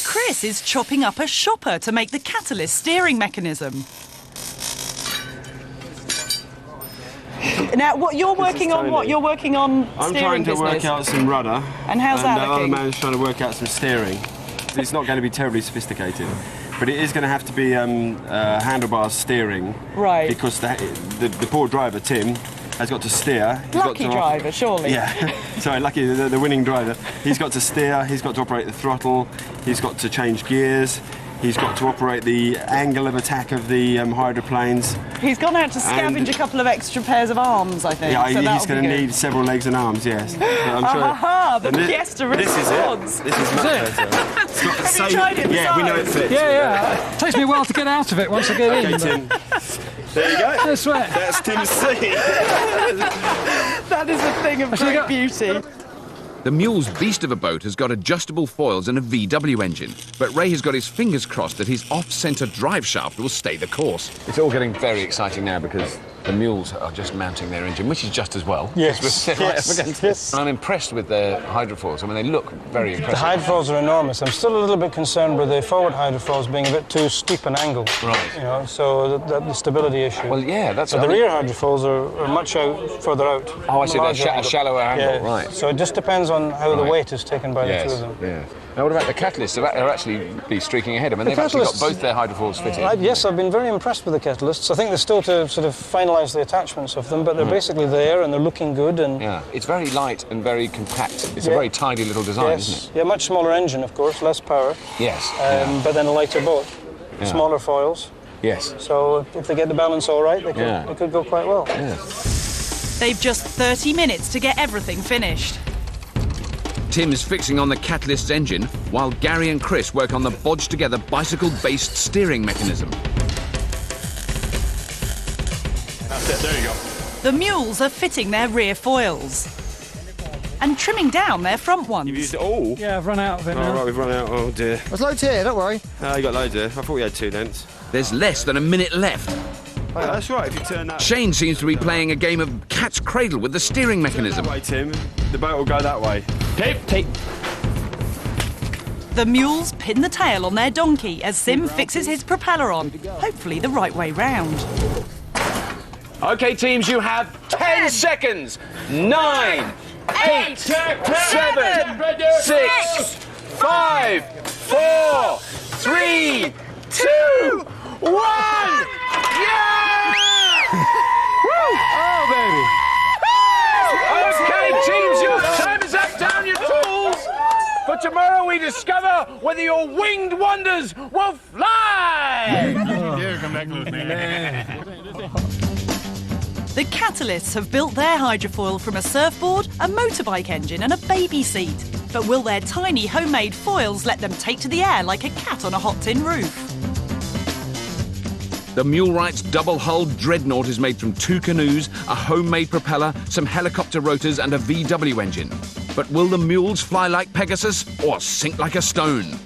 Speaker 4: Chris is chopping up a shopper to make the catalyst steering mechanism.
Speaker 2: Now, what you're working on? What you're working on?
Speaker 6: I'm
Speaker 2: steering
Speaker 6: trying to work out some rudder.
Speaker 2: And how's that
Speaker 6: the
Speaker 2: looking?
Speaker 6: other man's trying to work out some steering. It's not going to be terribly sophisticated, but it is going to have to be handlebar steering.
Speaker 2: Right.
Speaker 6: Because the poor driver, Tim, has got to steer.
Speaker 2: Lucky driver, surely.
Speaker 6: Yeah. Sorry, lucky, the winning driver. He's got to steer, he's got to operate the throttle, he's got to change gears, he's got to operate the angle of attack of the hydroplanes.
Speaker 2: He's gone out to scavenge a couple of extra pairs of arms, I think.
Speaker 6: Yeah,
Speaker 2: so
Speaker 6: he's going to need several legs and arms, yes. I'm sure.
Speaker 2: The pièce de
Speaker 6: This is
Speaker 2: resistance.
Speaker 6: it. This is much better. It's got the
Speaker 2: Have you tried it?
Speaker 6: Yeah, we know it fits.
Speaker 13: Yeah. It takes me a while to get out of it once I get in.
Speaker 6: Tim. There you go.
Speaker 13: I swear.
Speaker 6: That's Tim's seat.
Speaker 2: That is a thing of great beauty.
Speaker 3: The mule's beast of a boat has got adjustable foils and a VW engine, but Ray has got his fingers crossed that his off-centre drive shaft will stay the course. It's all getting very exciting now because the mules are just mounting their engine, which is just as well.
Speaker 12: Yes.
Speaker 3: I'm impressed with their hydrofoils. I mean, they look very impressive.
Speaker 12: The hydrofoils are enormous. I'm still a little bit concerned with the forward hydrofoils being a bit too steep an angle.
Speaker 3: Right.
Speaker 12: You know, so that the stability issue.
Speaker 3: Well, yeah, that's...
Speaker 12: But the rear hydrofoils are much further out.
Speaker 3: Oh, I see, they're shallower angle,
Speaker 12: yeah.
Speaker 3: right.
Speaker 12: So it just depends on how the weight is taken by the two of them.
Speaker 3: Yeah. Now, what about the catalysts? They're actually be streaking ahead. I mean, they've actually got both their hydrofoils fitted.
Speaker 12: Yes, I've been very impressed with the catalysts. I think they're still to sort of finalise the attachments of them, but they're basically there and they're looking good. And
Speaker 3: yeah, it's very light and very compact. It's a very tidy little design, isn't it?
Speaker 12: Yeah, much smaller engine, of course, less power.
Speaker 3: Yes.
Speaker 12: But then a lighter boat, smaller foils.
Speaker 3: Yes.
Speaker 12: So if they get the balance all right, they could go quite well.
Speaker 3: Yeah.
Speaker 4: They've just 30 minutes to get everything finished.
Speaker 3: Tim's fixing on the catalyst's engine, while Gary and Chris work on the bodged-together bicycle-based steering mechanism.
Speaker 7: That's it, there you go.
Speaker 4: The mules are fitting their rear foils and trimming down their front ones.
Speaker 6: You've used it all?
Speaker 13: Yeah, I've run out of it now.
Speaker 6: Oh, right, we've run out. Oh, dear.
Speaker 9: There's loads here, don't worry.
Speaker 6: You got loads here. I thought we had 2 lengths.
Speaker 3: There's less than a minute left.
Speaker 6: Oh, that's right, if you turn that...
Speaker 3: Shane seems to be playing a game of cat's cradle with the steering mechanism.
Speaker 6: That way, Tim. The boat will go that way.
Speaker 7: Tape.
Speaker 4: The mules pin the tail on their donkey as Sim fixes his propeller on, hopefully the right way round.
Speaker 1: OK, teams, you have 10 seconds. 9, 8, 7, 6, 5, 4, 3, 2, 1! Yeah!
Speaker 8: Oh, baby.
Speaker 1: Okay, teams, your time is up. Down your tools. For tomorrow we discover whether your winged wonders will fly.
Speaker 8: Come back, loose, man.
Speaker 4: The Catalysts have built their hydrofoil from a surfboard, a motorbike engine and a baby seat. But will their tiny homemade foils let them take to the air like a cat on a hot tin roof?
Speaker 3: The Mulewright's double-hulled dreadnought is made from 2 canoes, a homemade propeller, some helicopter rotors and a VW engine. But will the mules fly like Pegasus or sink like a stone?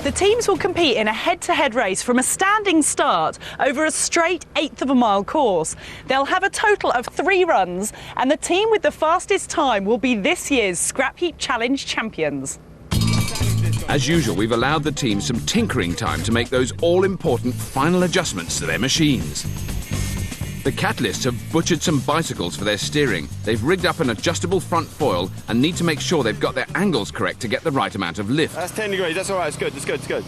Speaker 4: The teams will compete in a head-to-head race from a standing start over a straight 1/8 of a mile course. They'll have a total of 3 runs, and the team with the fastest time will be this year's Scrapheap Challenge champions.
Speaker 3: As usual, we've allowed the team some tinkering time to make those all-important final adjustments to their machines. The Catalysts have butchered some bicycles for their steering. They've rigged up an adjustable front foil and need to make sure they've got their angles correct to get the right amount of lift.
Speaker 6: That's 10 degrees, that's all right, it's good, it's good, it's good.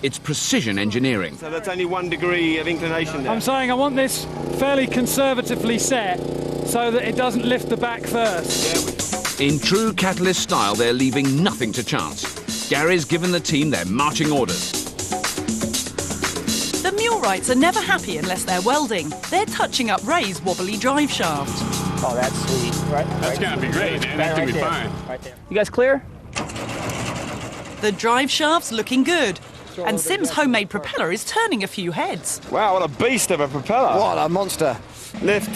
Speaker 3: It's precision engineering.
Speaker 6: So that's only 1 degree of inclination there.
Speaker 13: I'm saying I want this fairly conservatively set so that it doesn't lift the back first.
Speaker 3: In true Catalyst style, they're leaving nothing to chance. Gary's given the team their marching orders.
Speaker 4: The Mulewrights are never happy unless they're welding. They're touching up Ray's wobbly drive shaft.
Speaker 11: Oh, that's sweet.
Speaker 7: That's gonna be great, man. That's gonna be fine.
Speaker 11: Right there.
Speaker 10: You guys clear?
Speaker 4: The drive shaft's looking good. And Sim's homemade propeller is turning a few heads.
Speaker 6: Wow, what a beast of a propeller.
Speaker 9: What a monster.
Speaker 6: Lift.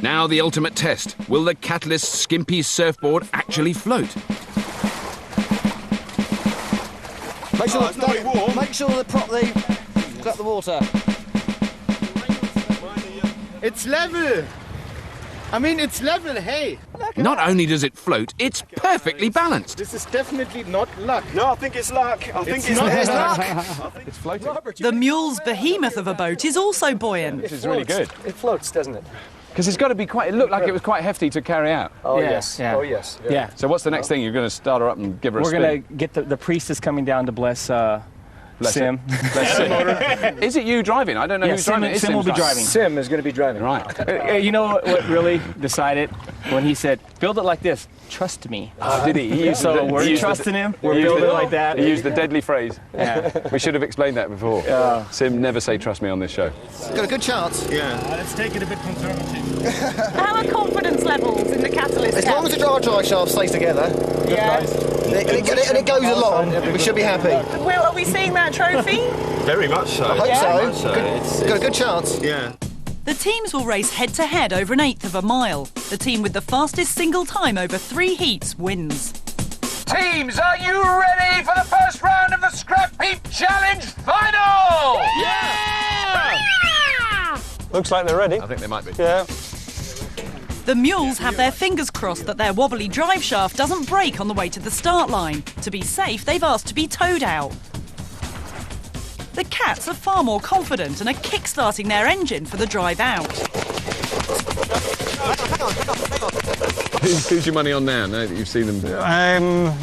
Speaker 3: Now the ultimate test. Will the Catalyst skimpy surfboard actually float?
Speaker 9: Make sure the prop they got the water.
Speaker 16: It's level. I mean, it's level, hey.
Speaker 3: Not only does it float, it's perfectly balanced.
Speaker 16: This is definitely not luck.
Speaker 6: No, I think it's luck. I think it's
Speaker 16: luck.
Speaker 1: It's floating.
Speaker 4: The mule's behemoth of a boat is also buoyant.
Speaker 1: This is really good.
Speaker 5: It floats, doesn't it?
Speaker 1: Because it's got to be quite... It looked like it was quite hefty to carry out.
Speaker 5: Oh,
Speaker 10: Yeah,
Speaker 5: yes.
Speaker 10: yeah.
Speaker 5: Oh, yes.
Speaker 10: Yeah.
Speaker 1: So what's the next thing? You're going to start her up and give her a
Speaker 10: We're
Speaker 1: spin?
Speaker 10: going to get the priest is coming down to bless Sim.
Speaker 1: Bless Sim. Is it you driving? I don't know who's driving.
Speaker 10: Sim will be driving.
Speaker 5: Sim is going to be driving.
Speaker 1: Right.
Speaker 10: You know what really decided when he said, build it like this, trust me.
Speaker 1: Oh, did he?
Speaker 10: So we're trusting him. We're building it like that.
Speaker 1: He used the deadly phrase.
Speaker 10: Yeah.
Speaker 1: We should have explained that before. Sim, never say trust me on this show.
Speaker 9: Got a good chance.
Speaker 6: Yeah.
Speaker 11: Let's take it a bit conservative.
Speaker 2: How are confidence levels in the Catalyst?
Speaker 9: As long as the drive shaft stays together
Speaker 2: Yeah.
Speaker 9: and it goes along, we should be happy.
Speaker 2: Will, are we seeing that trophy?
Speaker 6: Very much so.
Speaker 9: I hope
Speaker 2: Yeah.
Speaker 9: so.
Speaker 6: Very much so.
Speaker 9: Got a good chance.
Speaker 6: Yeah.
Speaker 4: The teams will race head-to-head over an 1/8 of a mile. The team with the fastest single time over 3 heats wins.
Speaker 1: Teams, are you ready for the first round of the Scrapheap Challenge Final?
Speaker 12: Yeah! Looks like they're ready.
Speaker 1: I think they might be.
Speaker 12: Yeah.
Speaker 4: The mules have their fingers crossed that their wobbly drive shaft doesn't break on the way to the start line. To be safe, they've asked to be towed out. The Cats are far more confident and are kick-starting their engine for the drive out.
Speaker 1: Who's your money on now that you've seen them?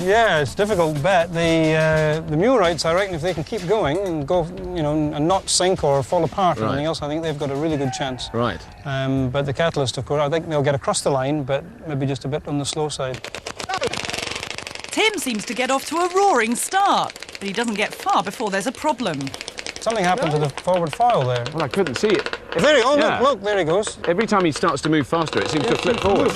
Speaker 12: Yeah, it's a difficult bet. The Mulewrights, I reckon, if they can keep going and go, and not sink or fall apart or anything else, I think they've got a really good chance.
Speaker 1: Right.
Speaker 12: But the Catalyst, of course, I think they'll get across the line, but maybe just a bit on the slow side.
Speaker 4: Tim seems to get off to a roaring start, but he doesn't get far before there's a problem.
Speaker 12: Something happened to the forward foil there.
Speaker 1: Well, I couldn't see it.
Speaker 12: There he goes. Look, there he goes.
Speaker 1: Every time he starts to move faster, it seems to flip forward.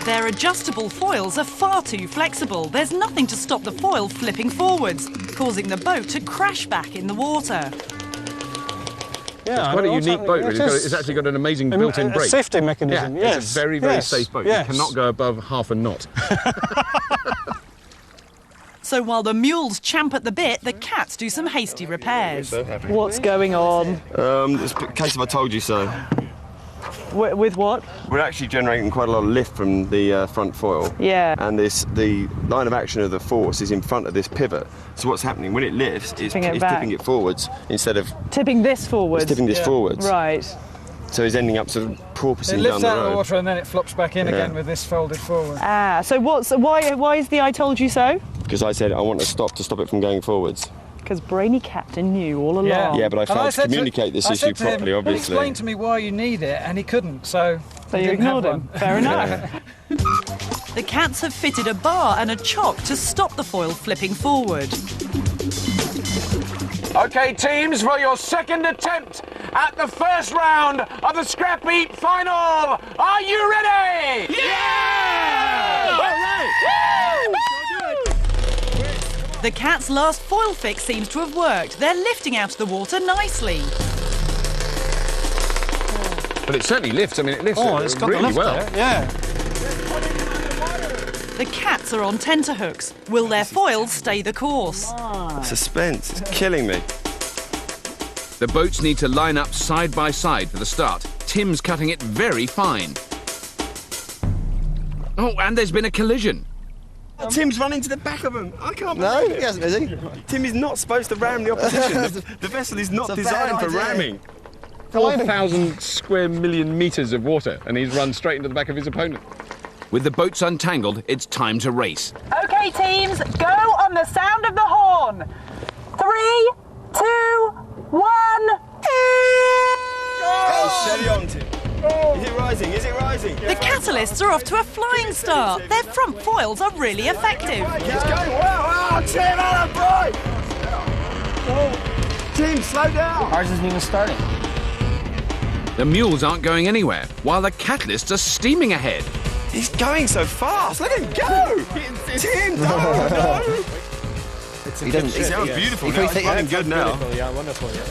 Speaker 4: Their adjustable foils are far too flexible. There's nothing to stop the foil flipping forwards, causing the boat to crash back in the water.
Speaker 12: Yeah,
Speaker 1: it's quite a unique boat, really. It's actually got an amazing built-in brake.
Speaker 12: A safety mechanism, yes.
Speaker 1: It's a very, very safe boat.
Speaker 12: Yes.
Speaker 1: You cannot go above half a knot.
Speaker 4: So while the mules champ at the bit, the Cats do some hasty repairs.
Speaker 2: What's going on?
Speaker 6: It's a case of I told you so.
Speaker 2: With what?
Speaker 6: We're actually generating quite a lot of lift from the front foil.
Speaker 2: Yeah.
Speaker 6: And the line of action of the force is in front of this pivot. So what's happening when it lifts, it's tipping it forwards instead of
Speaker 2: tipping this forwards.
Speaker 6: It's tipping this forwards.
Speaker 2: Right.
Speaker 6: So he's ending up sort of porpoising
Speaker 13: It
Speaker 6: down
Speaker 13: lifts
Speaker 6: the
Speaker 13: out of
Speaker 6: road.
Speaker 13: the water and then it flops back in again with this folded forward.
Speaker 2: So why is the I told you so?
Speaker 6: Because I said I want to stop it from going forwards.
Speaker 2: Because Brainy Captain knew all along.
Speaker 6: Yeah, but I failed to communicate this issue properly, obviously.
Speaker 13: Well, explain to me why you need it, and he couldn't, so
Speaker 2: you ignored him. Fair enough.
Speaker 4: The cats have fitted a bar and a chock to stop the foil flipping forward.
Speaker 1: OK, teams, for your second attempt at the first round of the Scrapheap final. Are you ready? Yeah!
Speaker 4: The cat's last foil fix seems to have worked. They're lifting out of the water nicely.
Speaker 1: But it certainly lifts. I mean, it lifts
Speaker 12: it's got
Speaker 1: really
Speaker 12: the lift
Speaker 1: well.
Speaker 12: there, yeah.
Speaker 4: The cats are on tenterhooks. Will their foils stay the course?
Speaker 6: Suspense is killing me.
Speaker 3: The boats need to line up side by side for the start. Tim's cutting it very fine. Oh, and there's been a collision.
Speaker 6: Tim's run into the back of him. I can't
Speaker 9: No,
Speaker 6: believe it.
Speaker 9: he hasn't, is he?
Speaker 6: Tim is not supposed to ram the opposition. the vessel is not designed for ramming.
Speaker 1: 4,000 square million metres of water, and he's run straight into the back of his opponent.
Speaker 3: With the boats untangled, it's time to race.
Speaker 2: OK, teams, go on the sound of the horn. 3, 2, 1.
Speaker 6: Oh, steady on, Tim. Is it rising? Is it rising?
Speaker 4: The catalysts are off to a flying start. Their front foils are really effective.
Speaker 6: It's going well. Oh, Tim, on a break! Tim, slow down.
Speaker 10: Ours isn't even starting.
Speaker 3: The mules aren't going anywhere, while the catalysts are steaming ahead.
Speaker 6: He's going so fast. Let him go. Tim, no.
Speaker 9: He doesn't.
Speaker 6: He sounds beautiful now. He's running good now.
Speaker 10: Yeah, wonderful, yeah.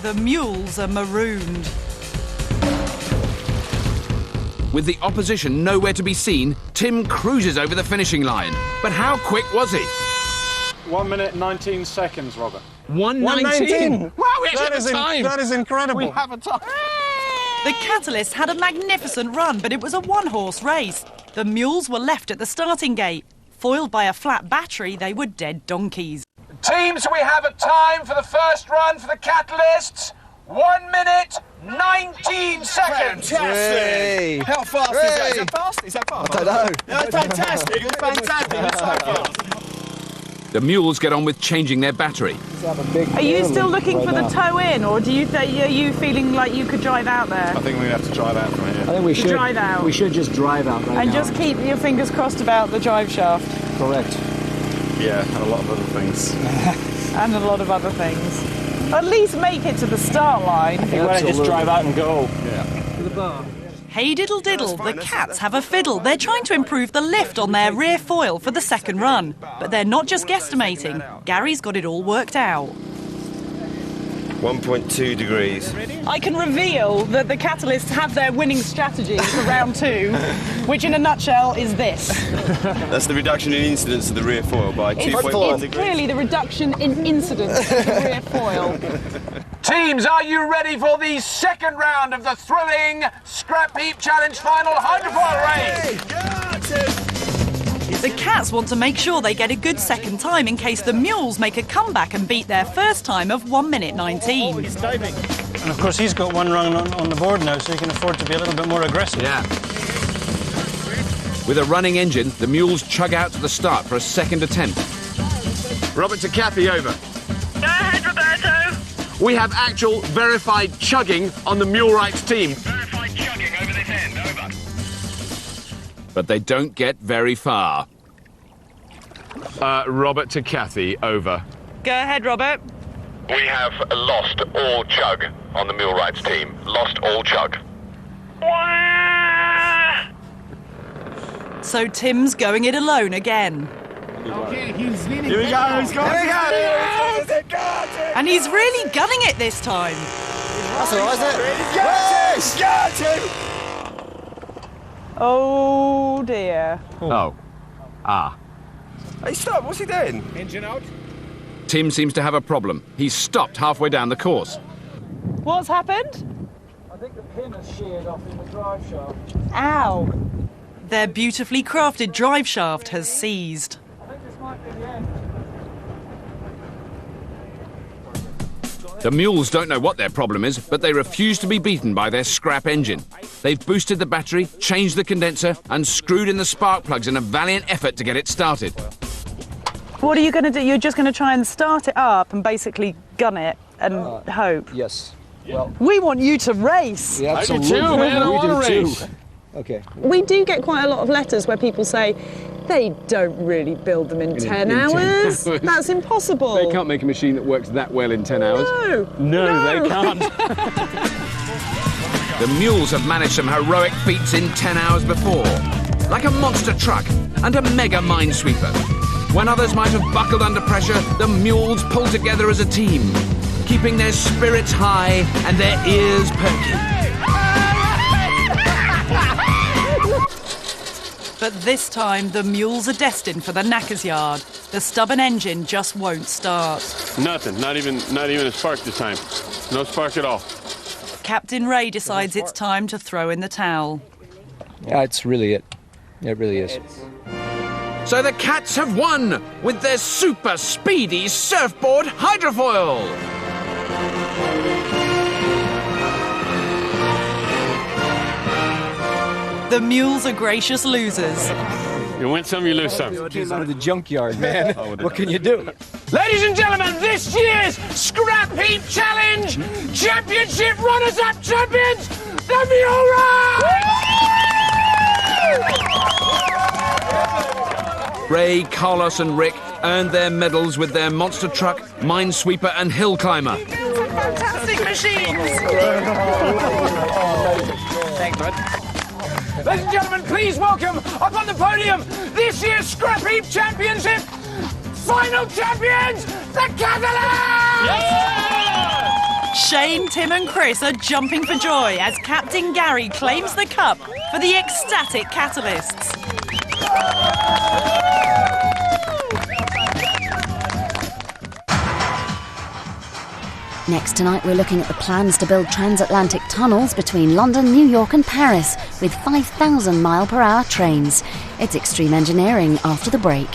Speaker 4: The mules are marooned.
Speaker 3: With the opposition nowhere to be seen, Tim cruises over the finishing line. But how quick was he?
Speaker 13: 1 minute 19 seconds, Robert.
Speaker 3: 1:19.
Speaker 1: Wow, we actually have a time.
Speaker 12: That is incredible.
Speaker 1: We have a time.
Speaker 4: The catalysts had a magnificent run, but it was a one-horse race. The mules were left at the starting gate. Foiled by a flat battery, they were dead donkeys.
Speaker 1: Teams, we have a time for the first run for the catalysts. 1 minute 19 seconds.
Speaker 6: Fantastic. How fast is that? Is that fast? Is that fast?
Speaker 9: I don't know.
Speaker 6: That's fantastic. It's fantastic. It's so fast.
Speaker 3: The mules get on with changing their battery.
Speaker 2: Are you still looking for the toe in, or are you feeling like you could drive out there?
Speaker 14: I think we're going to have to drive out from here.
Speaker 5: I think we should
Speaker 2: drive out.
Speaker 5: We should just drive out right
Speaker 2: And
Speaker 5: now.
Speaker 2: just keep your fingers crossed about the drive shaft.
Speaker 5: Correct.
Speaker 14: Yeah, and a lot of other things.
Speaker 2: And a lot of other things. At least make it to the start line.
Speaker 10: You want to just drive out and go.
Speaker 14: Yeah.
Speaker 5: To the bar.
Speaker 4: Hey diddle diddle, the cats have a fiddle. They're trying to improve the lift on their rear foil for the second run. But they're not just guesstimating. Gary's got it all worked out.
Speaker 6: 1.2 degrees.
Speaker 2: I can reveal that the catalysts have their winning strategy for round 2, which in a nutshell is this.
Speaker 6: That's the reduction in incidence of the rear foil by 2.1
Speaker 2: It's
Speaker 6: degrees.
Speaker 2: clearly the reduction in incidence of the rear foil.
Speaker 1: Teams, are you ready for the second round of the thrilling Scrapheap Challenge final hydrofoil race?
Speaker 4: The cats want to make sure they get a good second time in case the mules make a comeback and beat their first time of 1 minute 19.
Speaker 12: And of course he's got one run on the board now, so he can afford to be a little bit more aggressive.
Speaker 3: Yeah. With a running engine, the mules chug out to the start for a second attempt.
Speaker 1: Robert to Kathy, over.
Speaker 2: Go ahead, Roberto.
Speaker 1: We have actual verified chugging on the mule rights team.
Speaker 8: Verified chugging over this end, over.
Speaker 3: But they don't get very far.
Speaker 1: Robert to Kathy, over.
Speaker 2: Go ahead, Robert.
Speaker 8: We have lost all chug on the mule rights team. Lost all chug.
Speaker 4: So Tim's going it alone again.
Speaker 16: Okay, he's leaning.
Speaker 6: Here we go. He's got it.
Speaker 4: And he's really gunning it this time.
Speaker 9: That's all right, isn't it?
Speaker 6: Yes!
Speaker 2: Oh dear.
Speaker 1: Oh. Ah.
Speaker 6: Hey, stop. What's he doing?
Speaker 16: Engine out.
Speaker 3: Tim seems to have a problem. He's stopped halfway down the course.
Speaker 2: What's happened?
Speaker 13: I think the pin has sheared off in the drive shaft.
Speaker 2: Ow.
Speaker 4: Their beautifully crafted drive shaft has seized.
Speaker 13: I think this might be the end.
Speaker 3: The mules don't know what their problem is, but they refuse to be beaten by their scrap engine. They've boosted the battery, changed the condenser, and screwed in the spark plugs in a valiant effort to get it started.
Speaker 2: What are you going to do? You're just going to try and start it up and basically gun it and hope?
Speaker 5: Yes. Well,
Speaker 2: we want you to race.
Speaker 5: Yeah,
Speaker 7: I
Speaker 5: absolutely.
Speaker 7: do too, man. I want to race.
Speaker 5: Okay.
Speaker 2: We do get quite a lot of letters where people say they don't really build them in 10 hours. That's impossible.
Speaker 7: They can't make a machine that works that well in 10 hours. No, they can't.
Speaker 3: The mules have managed some heroic feats in 10 hours before, like a monster truck and a mega minesweeper. When others might have buckled under pressure, the mules pulled together as a team, keeping their spirits high and their ears perky.
Speaker 4: But this time, the mules are destined for the knacker's yard. The stubborn engine just won't start.
Speaker 7: Nothing. Not even a spark this time. No spark at all.
Speaker 4: Captain Ray decides it's time to throw in the towel.
Speaker 5: Yeah, it's really it. It really is.
Speaker 3: So the Cats have won with their super speedy surfboard hydrofoil.
Speaker 4: The mules are gracious losers.
Speaker 7: You win some, you lose some.
Speaker 5: You came out of the junkyard, man. What can you do?
Speaker 1: Ladies and gentlemen, this year's Scrapheap Challenge Championship runners-up champions, the Mule Ride!
Speaker 3: Ray, Carlos and Rick earned their medals with their monster truck, minesweeper and hill climber.
Speaker 2: Fantastic machines!
Speaker 1: Thanks, bud. Ladies and gentlemen, please welcome up on the podium this year's Scrapheap Championship final champions, the Catalysts!
Speaker 4: Yeah! Shane, Tim and Chris are jumping for joy as Captain Gary claims the cup for the ecstatic Catalysts.
Speaker 17: Next tonight, we're looking at the plans to build transatlantic tunnels between London, New York and Paris with 5,000 mile-per-hour trains. It's extreme engineering after the break.